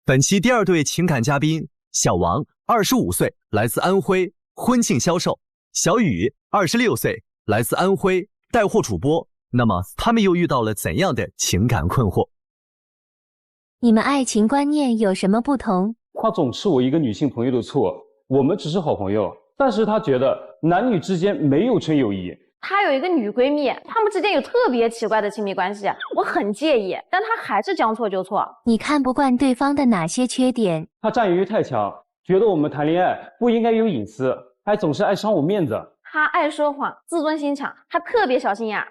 本期第二对情感嘉宾小王，25岁，来自安徽，婚庆销售；小雨，26岁，来自安徽，带货主播。那么他们又遇到了怎样的情感困惑？你们爱情观念有什么不同？他总是我一个女性朋友的错，我们只是好朋友，但是他觉得男女之间没有纯友谊。她有一个女闺蜜，她们之间有特别奇怪的亲密关系，我很介意，但她还是将错就错。你看不惯对方的哪些缺点？他占有欲太强，觉得我们谈恋爱不应该有隐私，还总是爱伤我面子。她爱说谎，自尊心强，她特别小心眼。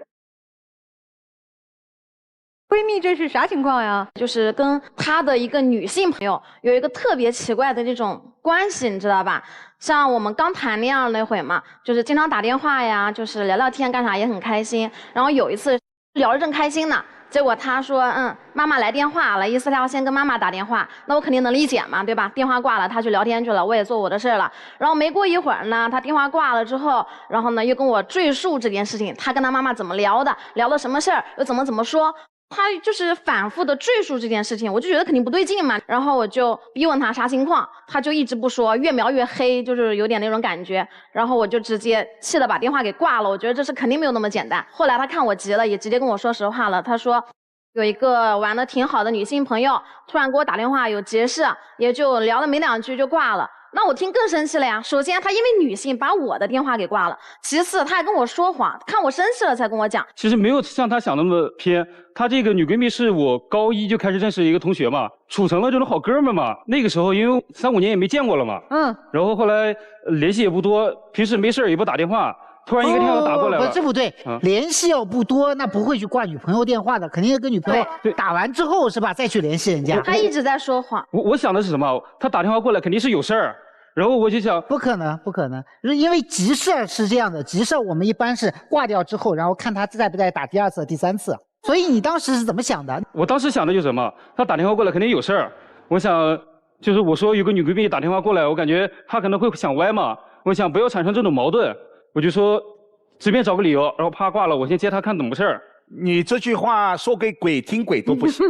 闺蜜这是啥情况呀？就是跟她的一个女性朋友有一个特别奇怪的这种关系，你知道吧？像我们刚谈恋爱那会嘛，就是经常打电话呀，就是聊聊天，干啥也很开心。然后有一次聊得正开心呢，结果她说，妈妈来电话了，意思她要先跟妈妈打电话，那我肯定能理解嘛，对吧？电话挂了，她去聊天去了，我也做我的事了。然后没过一会儿呢，她电话挂了之后，然后呢又跟我赘述这件事情，她跟她妈妈怎么聊的，聊了什么事儿，又怎么说。他就是反复的赘述这件事情，我就觉得肯定不对劲嘛，然后我就逼问他啥情况，他就一直不说，越描越黑，就是有点那种感觉，然后我就直接气得把电话给挂了，我觉得这事肯定没有那么简单。后来他看我急了，也直接跟我说实话了，他说有一个玩的挺好的女性朋友突然给我打电话有急事，也就聊了没两句就挂了。那我听更生气了呀！首先，他因为女性把我的电话给挂了；其次，他还跟我说谎，看我生气了才跟我讲。其实没有像他想那么偏，他这个女闺蜜是我高一就开始认识一个同学嘛，处成了这种好哥们嘛。那个时候因为3、5年也没见过了嘛，然后后来联系也不多，平时没事也不打电话。突然一个电话打过来了，这不对，联系要不多，那不会去挂女朋友电话的，肯定要跟女朋友打完之后是吧，再去联系人家。他一直在说谎。我想的是什么？他打电话过来肯定是有事儿，然后我就想，不可能，因为急事是这样的，急事我们一般是挂掉之后，然后看他在不在打第2次、第3次。所以你当时是怎么想的？我当时想的就是什么？他打电话过来肯定有事儿，我想就是我说有个女闺蜜打电话过来，我感觉她可能会想歪嘛，我想不要产生这种矛盾，我就说。随便找个理由，然后啪挂了，我先接他看怎么事儿。你这句话说给鬼听，鬼都不信。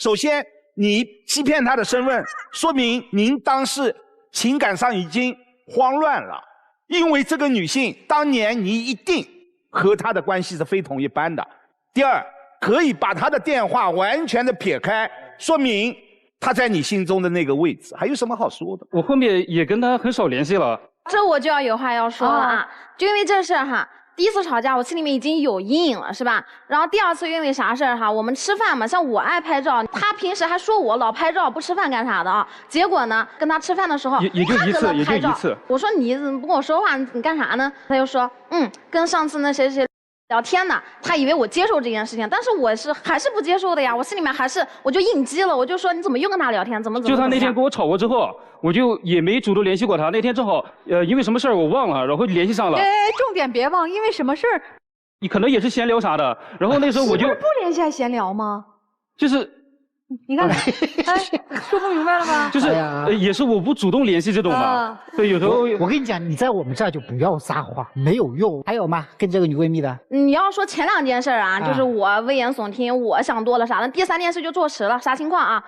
首先，你欺骗他的身份，说明您当时情感上已经慌乱了，因为这个女性当年你一定和她的关系是非同一般的。第二，可以把她的电话完全的撇开，说明她在你心中的那个位置，还有什么好说的？我后面也跟她很少联系了。这我就要有话要说了啊，就因为这事儿哈，第一次吵架我心里面已经有阴影了，是吧？然后第2次因为啥事儿哈，我们吃饭嘛，像我爱拍照，他平时还说我老拍照不吃饭干啥的啊。结果呢，跟他吃饭的时候，也就一次。我说你怎么不跟我说话，你干啥呢？他就说跟上次那谁聊天呢，他以为我接受这件事情，但是我还是不接受的呀，我心里面我就应激了，我就说你怎么又跟他聊天，怎么就他那天跟我吵过之后，我就也没主动联系过他。那天正好因为什么事儿我忘了，然后联系上了。重点别忘，因为什么事儿？你可能也是闲聊啥的，然后那时候我就不联系还闲聊吗？就是。你看，说不明白了吧？就是也是我不主动联系这种嘛。对，有时候我跟你讲，你在我们这儿就不要撒谎，没有用。还有吗？跟这个女闺蜜的？你要说前2件事啊，就是我危言耸听，我想多了啥的。第3件事就坐实了，啥情况啊？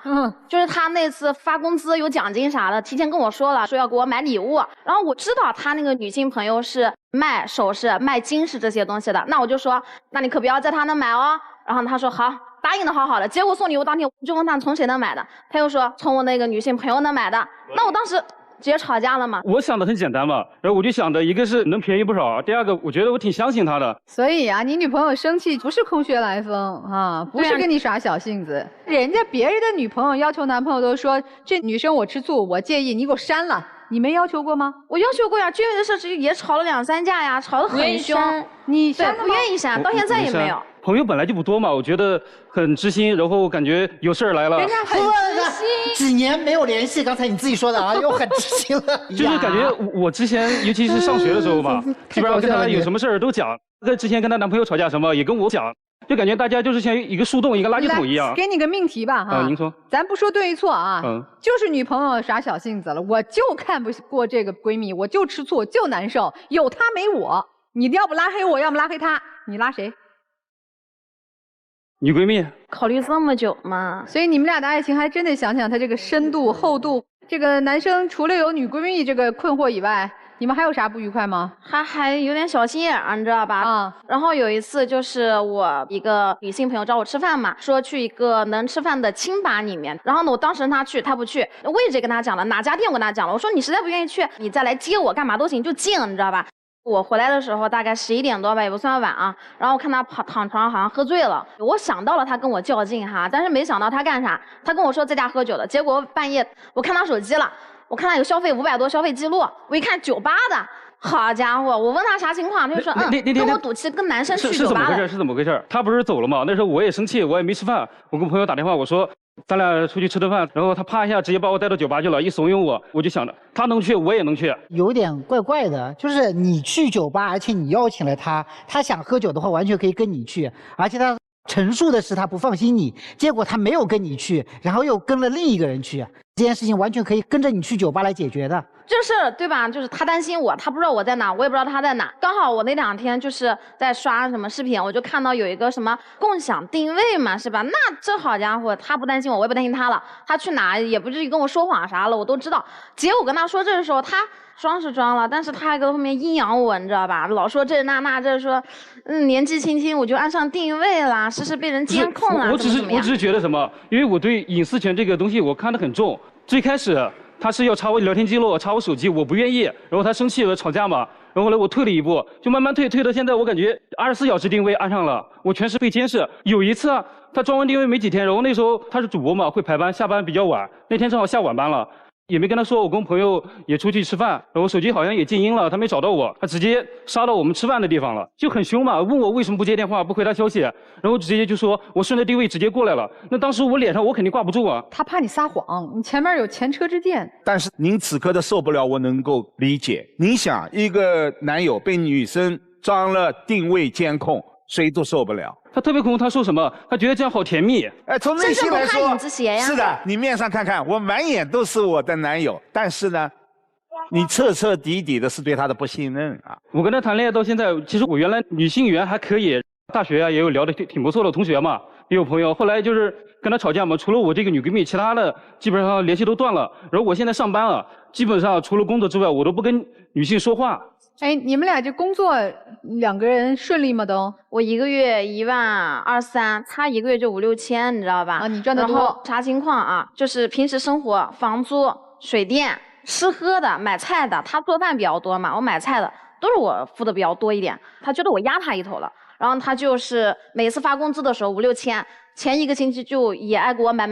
就是他那次发工资有奖金啥的，提前跟我说了，说要给我买礼物。然后我知道他那个女性朋友是卖首饰、卖金饰这些东西的，那我就说，那你可不要在他那买哦。然后他说好。答应的好好的，结果送礼物当天我就问他从谁那买的，他又说从我那个女性朋友那买的，那我当时直接吵架了嘛。我想的很简单嘛，然后我就想着一个是能便宜不少，第二个我觉得我挺相信他的。所以啊，你女朋友生气不是空穴来风啊，不是跟你耍小性子，人家别人的女朋友要求男朋友都说这女生我吃醋，我介意，你给我删了。你没要求过吗？我要求过呀，就因为这事也吵了2、3架呀，吵得很凶。你对不愿意删，到现在也没有。朋友本来就不多嘛，我觉得很知心，然后感觉有事儿来了。人家很知心。几年没有联系，刚才你自己说的啊，又很知心了。就是感觉我之前，尤其是上学的时候吧，基本上跟她有什么事儿都讲。之前跟她男朋友吵架什么也跟我讲。就感觉大家就是像一个树洞、一个垃圾桶一样。给你个命题吧，哈。您说。咱不说对错啊，就是女朋友耍小性子了，我就看不过这个闺蜜，我就吃醋，就难受，有她没我。你要不拉黑我，要么拉黑她，你拉谁？女闺蜜。考虑这么久吗？所以你们俩的爱情还真得想想它这个深度厚度。这个男生除了有女闺蜜这个困惑以外，你们还有啥不愉快吗？还有点小心眼儿，你知道吧？啊。然后有一次就是我一个女性朋友找我吃饭嘛，说去一个能吃饭的清吧里面。然后呢，我当时让她去，她不去，位置也跟她讲了，哪家店我跟她讲了。我说你实在不愿意去，你再来接我，干嘛都行，就近，你知道吧？我回来的时候大概11点多吧，也不算晚啊。然后我看他躺床上好像喝醉了，我想到了他跟我较劲哈，但是没想到他干啥？他跟我说在家喝酒的，结果半夜我看他手机了，我看他有消费500多消费记录，我一看酒吧的，好家伙！我问他啥情况，他就说跟我赌气，跟男生去酒吧的。是怎么回事？他不是走了吗？那时候我也生气，我也没吃饭，我跟朋友打电话，我说咱俩出去吃顿饭，然后他啪一下直接把我带到酒吧去了，一怂恿我就想着他能去，我也能去。有点怪怪的，就是你去酒吧，而且你邀请了他，他想喝酒的话，完全可以跟你去，而且他陈述的是他不放心你，结果他没有跟你去，然后又跟了另一个人去，这件事情完全可以跟着你去酒吧来解决的。这事儿对吧？就是他担心我，他不知道我在哪，我也不知道他在哪。刚好我那2天就是在刷什么视频，我就看到有一个什么共享定位嘛，是吧？那这好家伙，他不担心我，我也不担心他了。他去哪也不至于跟我说谎啥了，我都知道。结果跟他说这的时候，他装是装了，但是他还搁后面阴阳我，你知道吧？老说这那，这说，年纪轻轻我就按上定位了，是被人监控了，我只是觉得什么，因为我对隐私权这个东西我看得很重。最开始他是要查我聊天记录，查我手机，我不愿意，然后他生气了，吵架嘛，然后后来我退了一步，就慢慢退到现在，我感觉24小时定位按上了，我全是被监视。有一次他装完定位没几天，然后那时候他是主播嘛，会排班，下班比较晚，那天正好下晚班了。也没跟他说，我跟朋友也出去吃饭，然后手机好像也静音了，他没找到我，他直接杀到我们吃饭的地方了，就很凶嘛，问我为什么不接电话，不回他消息，然后直接就说我顺着定位直接过来了。那当时我脸上我肯定挂不住啊。他怕你撒谎，你前面有前车之鉴。但是您此刻的受不了，我能够理解。您想，一个男友被女生装了定位监控，谁都受不了。他特别恐怖，他说什么？他觉得这样好甜蜜。哎，从内心来说，是的，你面上看看，我满眼都是我的男友，但是呢，你彻彻底底的是对他的不信任啊。我跟他谈恋爱到现在，其实我原来女性缘还可以，大学啊也有聊得挺不错的同学嘛，也有朋友。后来就是跟他吵架嘛，除了我这个女闺蜜，其他的基本上联系都断了。然后我现在上班了，基本上除了工作之外，我都不跟女性说话。哎，你们俩这工作2个人顺利吗？都？我1个月12300，他1个月就5、6千，你知道吧？啊，你赚得多。然后啥情况啊？就是平时生活、房租、水电、吃喝的、买菜的，他做饭比较多嘛，我买菜的都是我付的比较多一点。他觉得我压他一头了，然后他就是每次发工资的时候5、6千。前1个星期就也爱给我买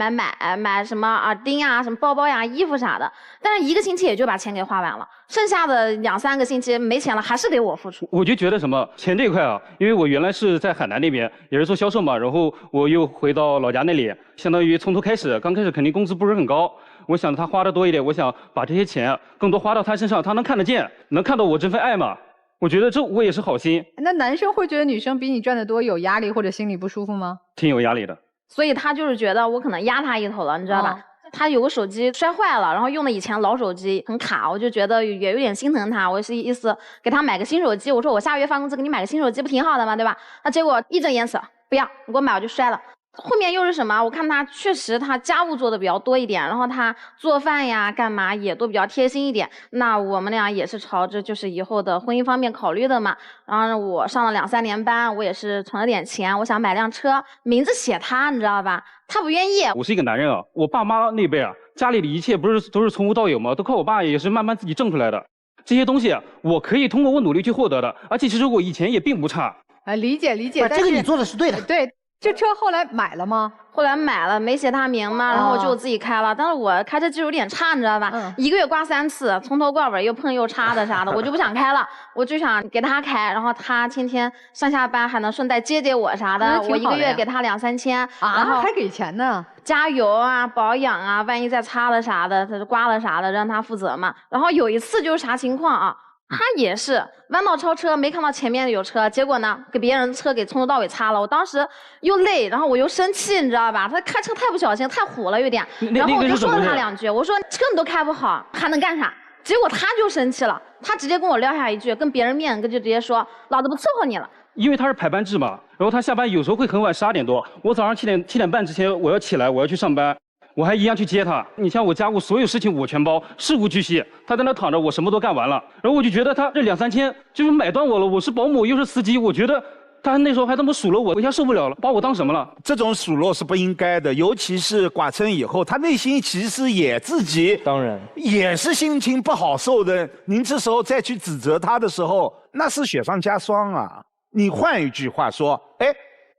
什么耳钉啊、什么包包呀、衣服啥的，但是1个星期也就把钱给花完了，剩下的2、3个星期没钱了，还是得我付出。我就觉得什么钱这一块啊，因为我原来是在海南那边也是做销售嘛，然后我又回到老家那里，相当于从头开始，刚开始肯定工资不是很高，我想他花的多一点，我想把这些钱更多花到他身上，他能看得见，能看到我这份爱嘛。我觉得这我也是好心。那男生会觉得女生比你赚得多有压力或者心里不舒服吗？挺有压力的。所以他就是觉得我可能压他一头了，你知道吧？他有个手机摔坏了，然后用的以前老手机很卡，我就觉得也有点心疼他，我是意思给他买个新手机。我说我下个月发工资给你买个新手机不挺好的吗？对吧？那结果义正言辞不要，你给我买我就摔了。后面又是什么？我看他确实他家务做的比较多一点，然后他做饭呀干嘛也都比较贴心一点。那我们俩也是朝着就是以后的婚姻方面考虑的嘛。然后我上了2、3年班，我也是存了点钱，我想买辆车，名字写他，你知道吧？他不愿意。我是一个男人啊，我爸妈那辈啊，家里的一切不是都是从无到有吗？都靠我爸也是慢慢自己挣出来的。这些东西我可以通过我努力去获得的，而且其实我以前也并不差。理解。这个你做的是对的。对。这车后来买了吗？后来买了，没写他名嘛，然后我就自己开了。但是我开车技术有点差，你知道吧？1个月刮3次，从头刮尾又碰又插的啥的，我就不想开了，我就想给他开，然后他天天上下班还能顺带接我啥的。我1个月给他2、3千，然后还给钱呢。加油啊，保养啊，万一再擦了啥的，他刮了啥的，让他负责嘛。然后有一次就是啥情况啊？他也是弯道超车，没看到前面有车，结果呢给别人车给从头到尾擦了。我当时又累，然后我又生气，你知道吧？他开车太不小心，太虎了有点。然后我就说了他2句，我说车你都开不好，还能干啥？结果他就生气了，他直接跟我撂下一句，跟别人面就直接说，老子不伺候你了。因为他是排班制嘛，然后他下班有时候会很晚，12点多，我早上7点半之前我要起来，我要去上班，我还一样去接他。你像我家务所有事情我全包，事无巨细，他在那躺着，我什么都干完了，然后我就觉得他这2、3天就是买断我了，我是保姆又是司机，我觉得。他那时候还这么数落我，我一下受不了了，把我当什么了？这种数落是不应该的，尤其是寡称以后，他内心其实也自己当然也是心情不好受的。您这时候再去指责他的时候，那是雪上加霜啊！你换一句话说，哎，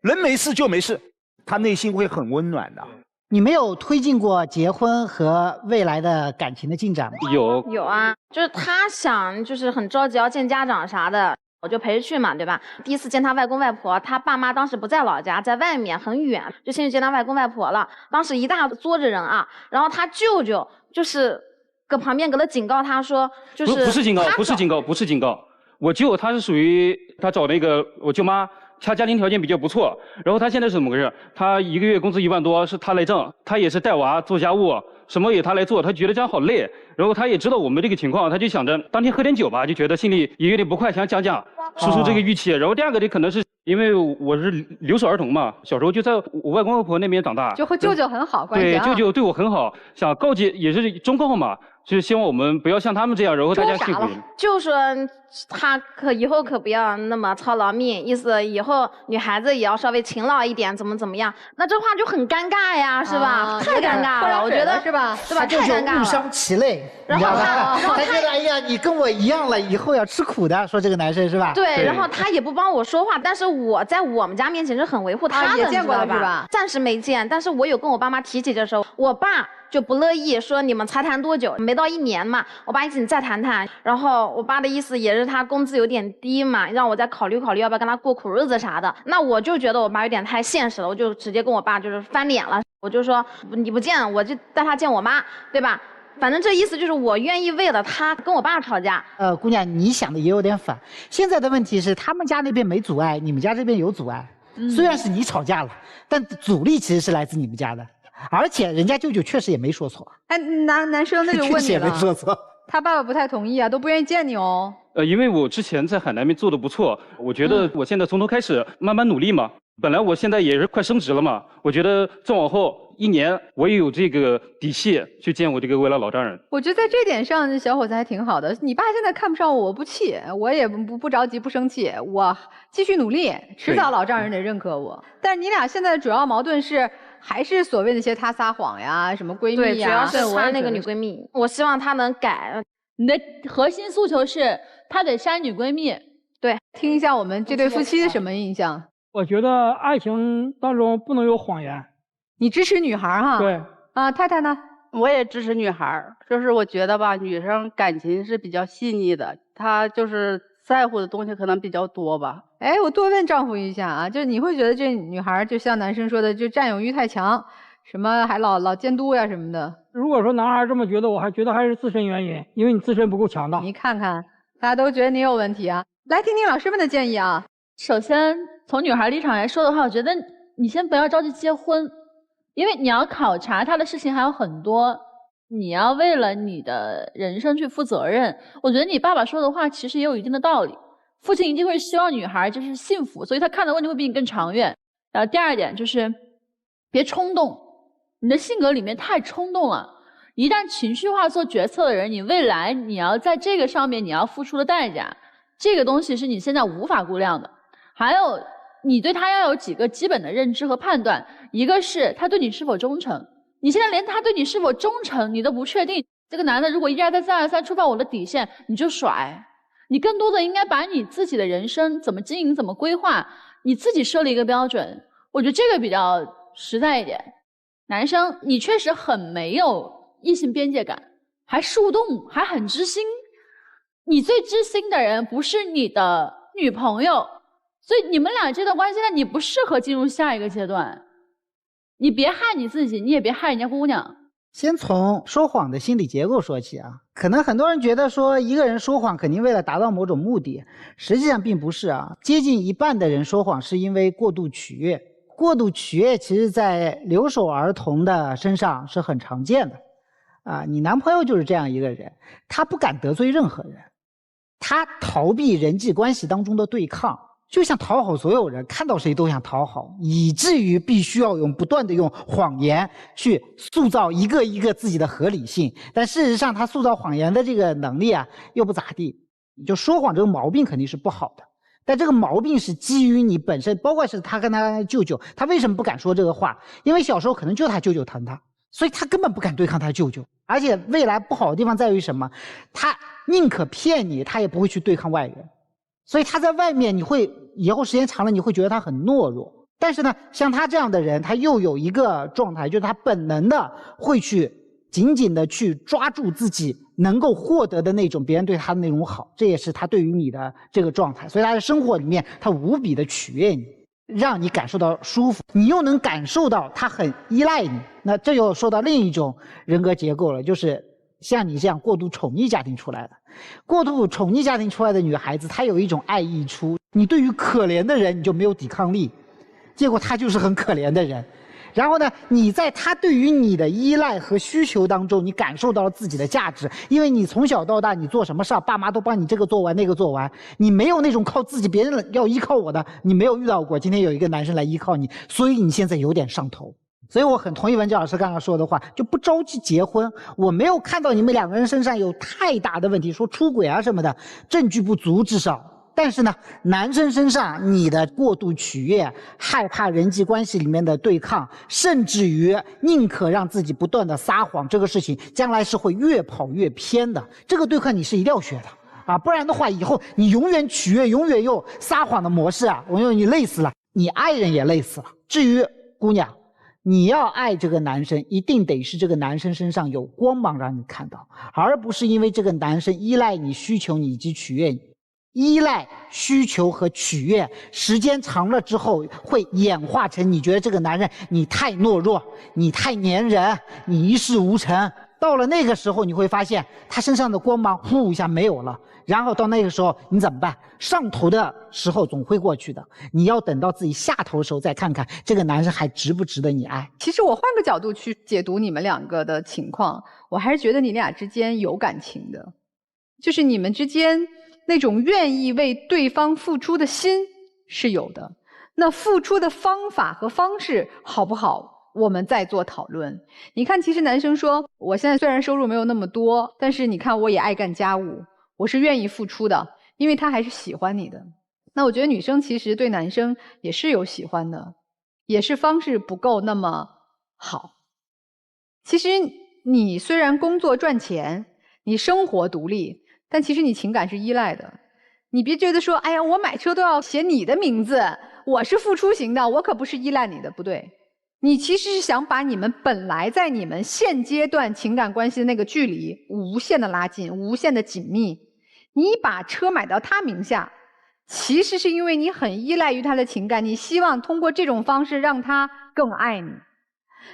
人没事就没事，他内心会很温暖的。你没有推进过结婚和未来的感情的进展吗？有啊，就是他想就是很着急要见家长啥的。我就陪着去嘛，对吧？第一次见他外公外婆，他爸妈当时不在老家，在外面很远，就先去见他外公外婆了。当时一大桌子人啊，然后他舅舅就是搁旁边给他警告他说，就是不是警告，我舅他是属于他找那个我舅妈，他家庭条件比较不错，然后他现在是怎么回事？他1个月工资1万多，是他来挣，他也是带娃做家务。什么也他来做，他觉得这样好累，然后他也知道我们这个情况，他就想着当天喝点酒吧，就觉得心里也有点不快，想讲说这个语气。然后第二个呢，可能是因为我是留守儿童嘛，小时候就在我外公外婆那边长大，就和舅舅很好关系。对，舅舅对我很好，想告诫也是忠告嘛，就是希望我们不要像他们这样，然后大家幸福。就说他以后可不要那么操劳命，意思以后女孩子也要稍微勤劳一点，怎么样？那这话就很尴尬呀，是吧？太尴尬了，我觉得是吧？对吧？太尴尬了。误伤其类，然后他觉得哎呀，你跟我一样了，以后要吃苦的，说这个男生是吧？对，然后他也不帮我说话，但是我在我们家面前是很维护他的，也见过了是吧？暂时没见，但是我有跟我爸妈提起这事候，我爸就不乐意，说你们才谈多久，没到1年嘛。我爸意思你再谈谈，然后我爸的意思也是他工资有点低嘛，让我再考虑考虑要不要跟他过苦日子啥的。那我就觉得我爸有点太现实了，我就直接跟我爸就是翻脸了，我就说你不见我就带他见我妈，对吧？反正这意思就是我愿意为了他跟我爸吵架。姑娘，你想的也有点反。现在的问题是他们家那边没阻碍，你们家这边有阻碍。虽然是你吵架了，但阻力其实是来自你们家的。而且人家舅舅确实也没说错。哎，男生那就问你了，确实也没说错。他爸爸不太同意啊，都不愿意见你哦。因为我之前在海南那边做的不错，我觉得我现在从头开始慢慢努力嘛。本来我现在也是快升职了嘛，我觉得再往后1年，我也有这个底气去见我这个未来老丈人。我觉得在这点上，小伙子还挺好的。你爸现在看不上我，我不气，我也不着急，不生气，我继续努力，迟早老丈人得认可我。但是你俩现在的主要矛盾是，还是所谓那些他撒谎呀，什么闺蜜呀？对，主要是他那个女闺蜜，我希望她能改。你的核心诉求是她得删女闺蜜。对，听一下我们这对夫妻的什么印象？我觉得爱情当中不能有谎言。你支持女孩哈？对。啊，太太呢？我也支持女孩，就是我觉得吧，女生感情是比较细腻的，她就是在乎的东西可能比较多吧。哎，我多问丈夫一下啊，就是你会觉得这女孩就像男生说的，就占有欲太强，什么还老监督呀什么的。如果说男孩这么觉得，我还觉得还是自身原因，因为你自身不够强大。你看看，大家都觉得你有问题啊。来听听老师们的建议啊。首先从女孩立场来说的话，我觉得你先不要着急结婚，因为你要考察她的事情还有很多，你要为了你的人生去负责任。我觉得你爸爸说的话其实也有一定的道理，父亲一定会希望女孩就是幸福，所以他看的问题会比你更长远。然后第二点就是别冲动，你的性格里面太冲动了，一旦情绪化做决策的人，你未来你要在这个上面你要付出的代价，这个东西是你现在无法估量的。还有你对他要有几个基本的认知和判断，一个是他对你是否忠诚，你现在连他对你是否忠诚你都不确定，这个男的如果一而再再而三触犯我的底线，你就甩。你更多的应该把你自己的人生怎么经营怎么规划，你自己设立一个标准，我觉得这个比较实在一点。男生你确实很没有异性边界感，还树洞，还很知心，你最知心的人不是你的女朋友，所以你们俩这段关系呢，你不适合进入下一个阶段。你别害你自己，你也别害人家姑娘。先从说谎的心理结构说起啊，可能很多人觉得说一个人说谎肯定为了达到某种目的，实际上并不是啊。接近一半的人说谎是因为过度取悦，过度取悦其实在留守儿童的身上是很常见的啊。你男朋友就是这样一个人，他不敢得罪任何人，他逃避人际关系当中的对抗，就想讨好所有人，看到谁都想讨好，以至于必须要不断的用谎言去塑造一个一个自己的合理性。但事实上，他塑造谎言的这个能力啊，又不咋地。就说谎这个毛病肯定是不好的，但这个毛病是基于你本身，包括是他跟他舅舅，他为什么不敢说这个话？因为小时候可能就他舅舅疼他，所以他根本不敢对抗他舅舅。而且未来不好的地方在于什么？他宁可骗你，他也不会去对抗外人。所以他在外面，你会以后时间长了，你会觉得他很懦弱。但是呢，像他这样的人，他又有一个状态，就是他本能的会去紧紧的去抓住自己能够获得的那种别人对他的那种好，这也是他对于你的这个状态。所以他在生活里面，他无比的取悦你，让你感受到舒服，你又能感受到他很依赖你。那这又说到另一种人格结构了，就是像你这样过度宠溺家庭出来的。过度宠溺家庭出来的女孩子，她有一种爱溢出，你对于可怜的人你就没有抵抗力，结果她就是很可怜的人。然后呢，你在她对于你的依赖和需求当中，你感受到了自己的价值，因为你从小到大你做什么事儿，爸妈都帮你这个做完那个做完，你没有那种靠自己，别人要依靠我的，你没有遇到过。今天有一个男生来依靠你，所以你现在有点上头。所以我很同意文娇老师刚刚说的话，就不着急结婚。我没有看到你们两个人身上有太大的问题，说出轨啊什么的，证据不足至少。但是呢，男生身上你的过度取悦、害怕人际关系里面的对抗，甚至于宁可让自己不断的撒谎，这个事情将来是会越跑越偏的。这个对抗你是一定要学的啊，不然的话以后你永远取悦，永远用撒谎的模式啊，我用你累死了，你爱人也累死了。至于姑娘，你要爱这个男生，一定得是这个男生身上有光芒让你看到，而不是因为这个男生依赖你、需求你以及取悦你。依赖、需求和取悦，时间长了之后会演化成你觉得这个男人你太懦弱，你太粘人，你一事无成。到了那个时候，你会发现他身上的光芒呼一下没有了，然后到那个时候你怎么办？上头的时候总会过去的，你要等到自己下头的时候再看看这个男生还值不值得你爱。其实我换个角度去解读你们两个的情况，我还是觉得你俩之间有感情的，就是你们之间那种愿意为对方付出的心是有的。那付出的方法和方式好不好，我们再做讨论。你看，其实男生说，我现在虽然收入没有那么多，但是你看我也爱干家务，我是愿意付出的，因为他还是喜欢你的。那我觉得女生其实对男生也是有喜欢的，也是方式不够那么好。其实你虽然工作赚钱，你生活独立，但其实你情感是依赖的。你别觉得说，哎呀，我买车都要写你的名字，我是付出型的，我可不是依赖你的，不对。你其实是想把你们本来在你们现阶段情感关系的那个距离无限的拉近，无限的紧密。你把车买到他名下，其实是因为你很依赖于他的情感，你希望通过这种方式让他更爱你。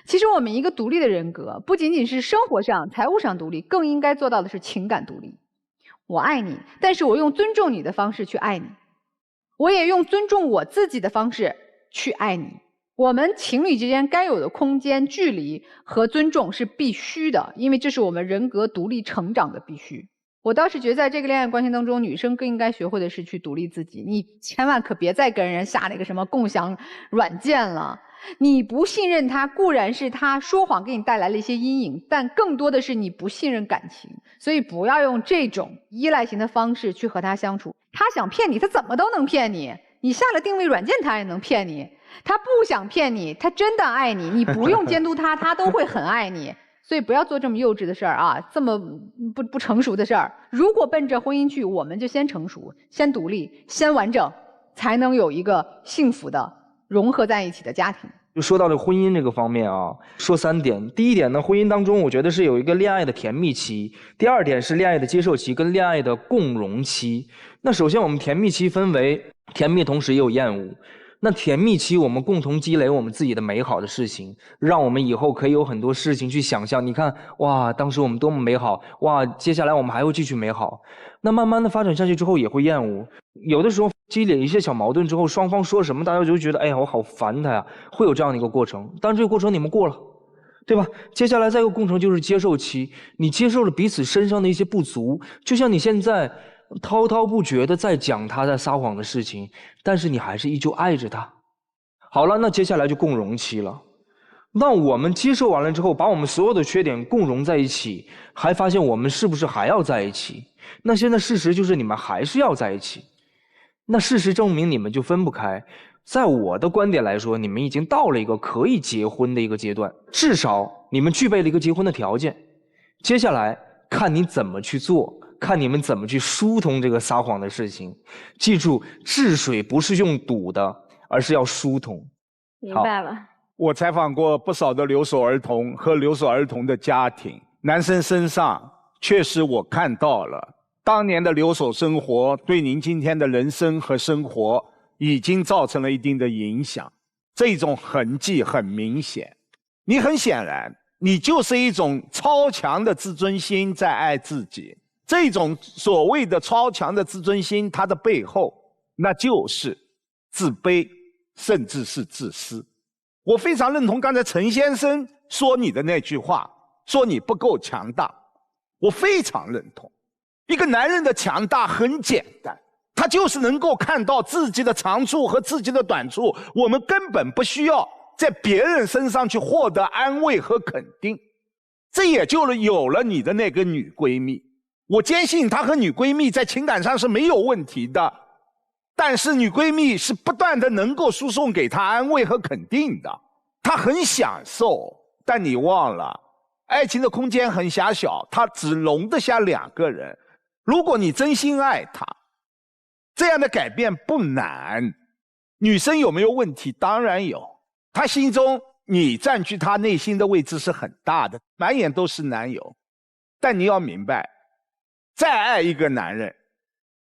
其实我们一个独立的人格，不仅仅是生活上、财务上独立，更应该做到的是情感独立。我爱你，但是我用尊重你的方式去爱你，我也用尊重我自己的方式去爱你。我们情侣之间该有的空间、距离和尊重是必须的，因为这是我们人格独立成长的必须。我倒是觉得在这个恋爱关系当中，女生更应该学会的是去独立自己。你千万可别再跟人下那个什么共享软件了。你不信任他，固然是他说谎给你带来了一些阴影，但更多的是你不信任感情。所以不要用这种依赖型的方式去和他相处。他想骗你，他怎么都能骗你。你下了定位软件，他也能骗你。他不想骗你，他真的爱你，你不用监督他，他都会很爱你。所以不要做这么幼稚的事儿啊，这么不成熟的事儿。如果奔着婚姻去，我们就先成熟，先独立，先完整，才能有一个幸福的融合在一起的家庭。就说到这婚姻这个方面啊，说3点。第一点呢，婚姻当中我觉得是有一个恋爱的甜蜜期，第二点是恋爱的接受期跟恋爱的共融期。那首先我们甜蜜期分为甜蜜同时也有厌恶。那甜蜜期我们共同积累我们自己的美好的事情，让我们以后可以有很多事情去想象。你看，哇，当时我们多么美好，哇，接下来我们还会继续美好。那慢慢的发展下去之后也会厌恶，有的时候积累一些小矛盾之后，双方说什么大家就觉得，哎呀，我好烦他呀，会有这样的一个过程。但是这个过程你们过了，对吧？接下来再一个过程就是接受期，你接受了彼此身上的一些不足，就像你现在滔滔不绝的在讲他在撒谎的事情，但是你还是依旧爱着他。好了，那接下来就共融期了。那我们接受完了之后，把我们所有的缺点共融在一起，还发现我们是不是还要在一起？那现在事实就是你们还是要在一起。那事实证明你们就分不开。在我的观点来说，你们已经到了一个可以结婚的一个阶段，至少你们具备了一个结婚的条件。接下来看你怎么去做，看你们怎么去疏通这个撒谎的事情。记住，治水不是用堵的，而是要疏通。明白了。我采访过不少的留守儿童和留守儿童的家庭，男生身上确实我看到了当年的留守生活对您今天的人生和生活已经造成了一定的影响，这种痕迹很明显。你很显然，你就是一种超强的自尊心在爱自己。这种所谓的超强的自尊心，它的背后，那就是自卑，甚至是自私。我非常认同刚才陈先生说你的那句话，说你不够强大，我非常认同。一个男人的强大很简单，他就是能够看到自己的长处和自己的短处，我们根本不需要在别人身上去获得安慰和肯定。这也就有了你的那个女闺蜜。我坚信她和女闺蜜在情感上是没有问题的，但是女闺蜜是不断的能够输送给她安慰和肯定的，她很享受。但你忘了，爱情的空间很狭小，它只容得下2个人。如果你真心爱她，这样的改变不难。女生有没有问题？当然有。她心中你占据她内心的位置是很大的，满眼都是男友。但你要明白，再爱一个男人，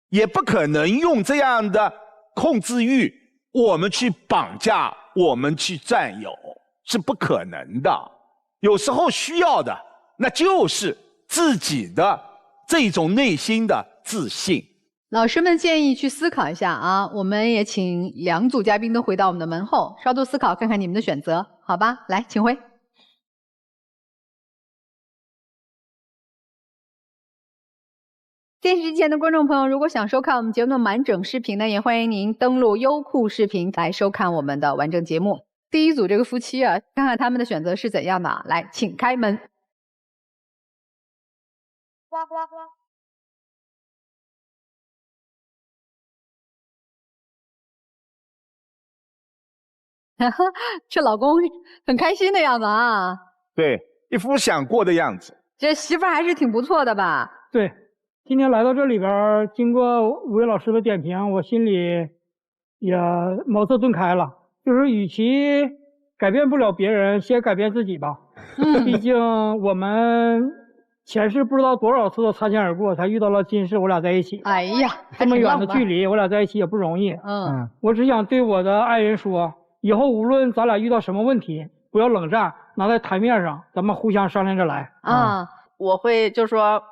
也不可能用这样的控制欲，我们去绑架，我们去占有，是不可能的。有时候需要的，那就是自己的这种内心的自信。老师们建议去思考一下啊，我们也请2组嘉宾都回到我们的门后，稍作思考，看看你们的选择，好吧？来，请回。电视机前的观众朋友，如果想收看我们节目的完整视频呢，也欢迎您登录优酷视频来收看我们的完整节目。第一组这个夫妻啊，看看他们的选择是怎样的啊。来，请开门。呱呱呱。这老公很开心的样子啊。对，一副想过的样子。这媳妇儿还是挺不错的吧？对，今天来到这里边，经过5位老师的点评，我心里也茅塞顿开了。就是与其改变不了别人，先改变自己吧。毕竟我们前世不知道多少次的擦肩而过，才遇到了今世我俩在一起。哎呀，这么远的距离，我俩在一起也不容易。我只想对我的爱人说，以后无论咱俩遇到什么问题，不要冷战，拿在台面上，咱们互相商量着来。我会就说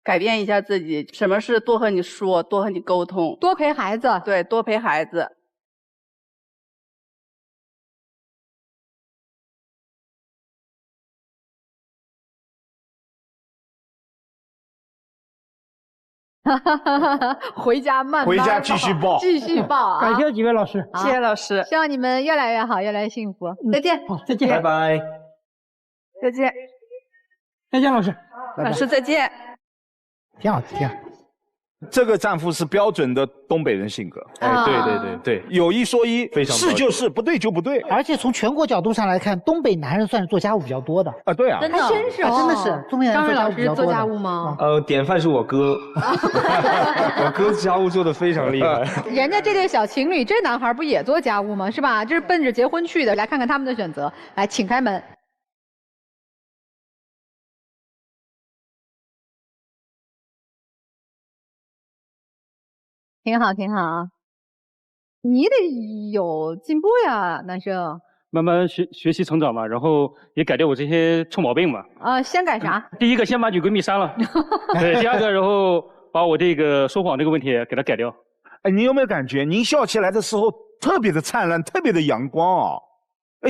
改变一下自己，什么事多和你说，多和你沟通，多陪孩子。对，多陪孩子。回家慢慢回家继续报，继续报啊！感谢几位老师，谢谢老师，希望你们越来越好，越来越幸福。再见，好，再见，拜拜，再见，再见，老师，老师再见。挺好，挺好。这个丈夫是标准的东北人性格。哎，对对对对，有一说一，非常是就是，不对就不对。而且从全国角度上来看，东北男人算是做家务比较多的啊。对啊，还真是，真的是东北男人做家务比较多的。张瑞老师做家务吗？典范是我哥，我哥家务做得非常厉害。人家这对小情侣，这男孩不也做家务吗？是吧？这是奔着结婚去的。来看看他们的选择。来，请开门。挺好，挺好。你得有进步呀，男生。慢慢学习成长嘛，然后也改掉我这些臭毛病嘛。先改啥？第一个，先把女闺蜜删了。对，第二个，然后把我这个说谎这个问题给它改掉。哎，您有没有感觉，您笑起来的时候特别的灿烂，特别的阳光啊？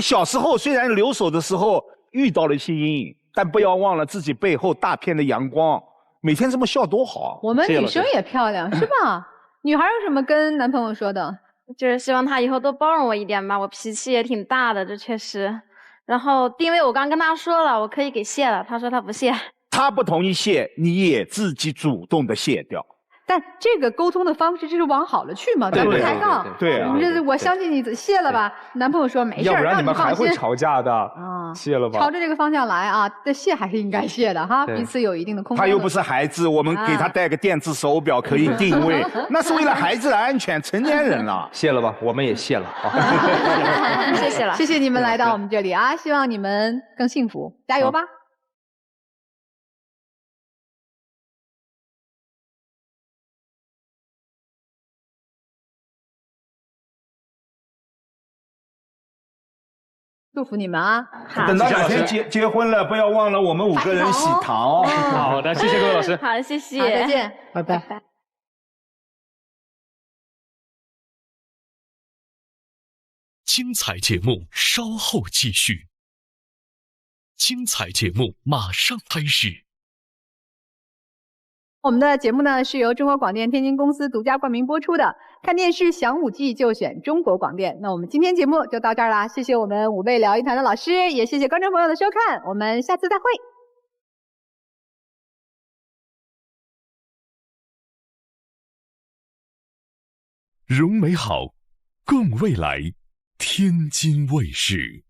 小时候虽然留守的时候遇到了一些阴影，但不要忘了自己背后大片的阳光。每天这么笑多好。我们女生也漂亮，是吧？女孩有什么跟男朋友说的？就是希望他以后多包容我一点吧，我脾气也挺大的，这确实。然后定位我刚跟他说了，我可以给卸了，他说他不卸。他不同意卸，你也自己主动的卸掉。但这个沟通的方式就是往好了去嘛，咱不抬杠。对啊，我相信你卸了吧。男朋友说没事，要不然你们还会让你放心吵架的。卸了吧。朝着这个方向来啊，这卸还是应该卸的哈，彼此有一定的空间。他又不是孩子，我们给他带个电子手表可以定位，那是为了孩子的安全，成年人了。卸了吧，我们也卸了啊。谢谢了，谢谢你们来到我们这里啊，希望你们更幸福，加油吧。祝福你们啊！等到哪天结婚了，不要忘了我们5个人喜糖哦。好的，谢谢各位老师。好，谢谢。好，再见，拜拜。精彩节目稍后继续。精彩节目马上开始。我们的节目呢是由中国广电天津公司独家冠名播出的。看电视想5 G 就选中国广电。那我们今天节目就到这儿啦，谢谢我们5位聊一谈的老师，也谢谢观众朋友的收看，我们下次再会。融美好，共未来，天津卫视。